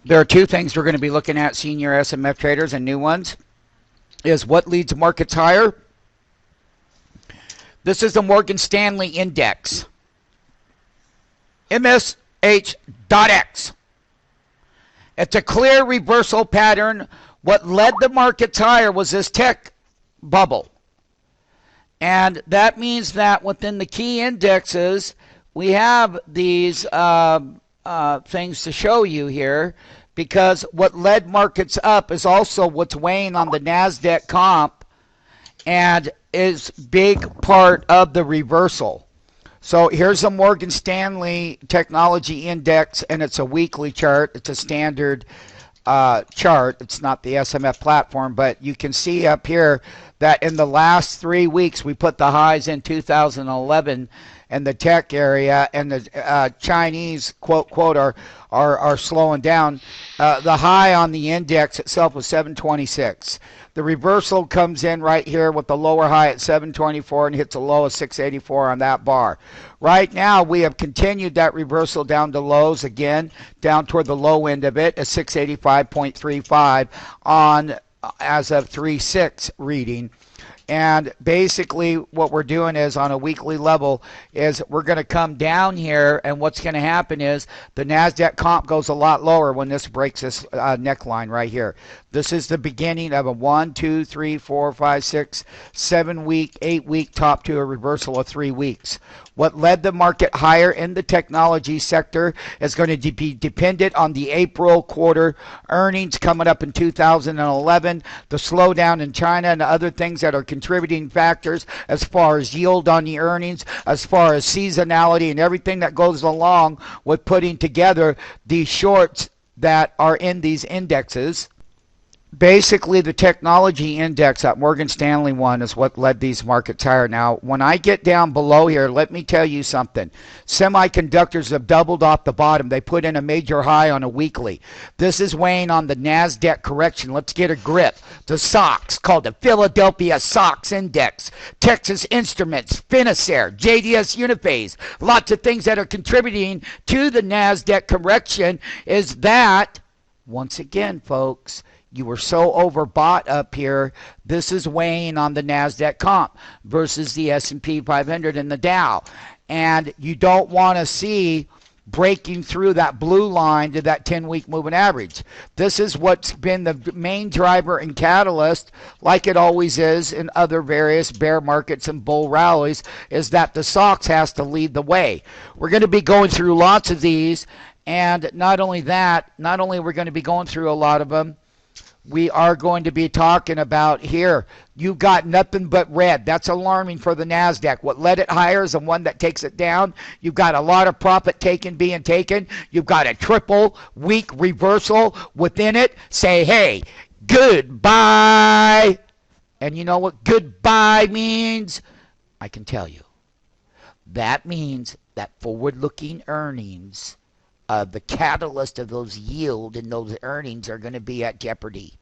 There are two things we're going to be looking at, senior SMF traders and new ones, is what leads markets higher. This is the Morgan Stanley Index, MSH.X. It's a clear reversal pattern. What led the markets higher was this tech bubble. And that means that within the key indexes, we have these things to show you here, because what led markets up is also what's weighing on the NASDAQ comp and is big part of the reversal. So here's a Morgan Stanley Technology Index, and it's a weekly chart. It's a standard chart. It's not the SMF platform, but you can see up here that in the last 3 weeks, we put the highs in 2011 in the tech area, and the Chinese, quote, are slowing down. The high on the index itself was 726. The reversal comes in right here with the lower high at 724 and hits a low of 684 on that bar. Right now, we have continued that reversal down to lows again, down toward the low end of it at 685.35 on as of 3/6 reading. And basically what we're doing is on a weekly level is we're going to come down here, and what's going to happen is the NASDAQ comp goes a lot lower when this breaks this neckline right here. This is the beginning of a 1, 2, 3, 4, 5, 6, 7 week, 8 week top to a reversal of 3 weeks. What led the market higher in the technology sector is going to be dependent on the April quarter earnings coming up in 2011, the slowdown in China, and other things that are contributing factors as far as yield on the earnings, as far as seasonality, and everything that goes along with putting together these shorts that are in these indexes. Basically, the technology index, that Morgan Stanley one, is what led these markets higher. Now, when I get down below here, let me tell you something. Semiconductors have doubled off the bottom. They put in a major high on a weekly. This is weighing on the NASDAQ correction. Let's get a grip. The SOX, called the Philadelphia SOX Index, Texas Instruments, Finicare, JDS Uniphase, lots of things that are contributing to the NASDAQ correction is that, once again, folks, you were so overbought up here. This is weighing on the NASDAQ comp versus the S&P 500 and the Dow. And you don't want to see breaking through that blue line to that 10-week moving average. This is what's been the main driver and catalyst, like it always is in other various bear markets and bull rallies, is that the SOX has to lead the way. We're going to be going through lots of these, and not only that, not only are we going to be going through a lot of them, we are going to be talking about here. You got nothing but red. That's alarming for the NASDAQ. What led it higher is the one that takes it down. You've got a lot of profit being taken. You've got a triple week reversal within it. Say, hey, goodbye. And you know what goodbye means? I can tell you. That means that forward-looking earnings, the catalyst of those yield and those earnings are going to be at jeopardy.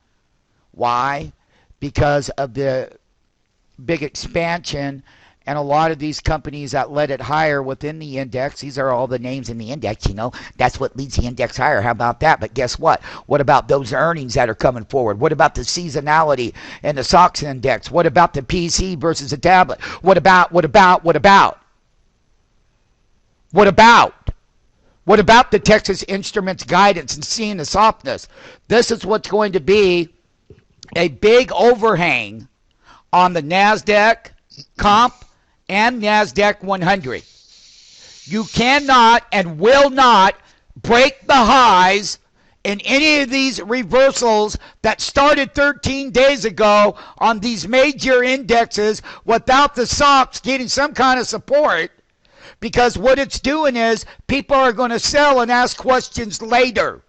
Why? Because of the big expansion and a lot of these companies that led it higher within the index. These are all the names in the index, you know. That's what leads the index higher. How about that? But guess what? What about those earnings that are coming forward? What about the seasonality in the SOX index? What about the PC versus the tablet? What about? What about the Texas Instruments guidance and seeing the softness? This is what's going to be a big overhang on the NASDAQ comp and NASDAQ 100. You cannot and will not break the highs in any of these reversals that started 13 days ago on these major indexes without the SOX getting some kind of support. Because what it's doing is people are going to sell and ask questions later.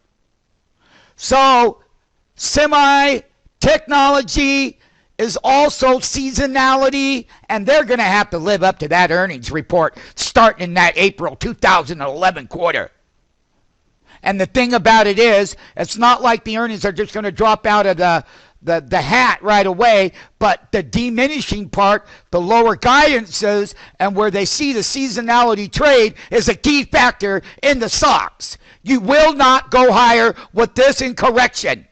So semi-technology is also seasonality, and they're going to have to live up to that earnings report starting in that April 2011 quarter. And the thing about it is, it's not like the earnings are just going to drop out of the hat right away, but the diminishing part, the lower guidances, and where they see the seasonality trade is a key factor in the SOX. You will not go higher with this in correction.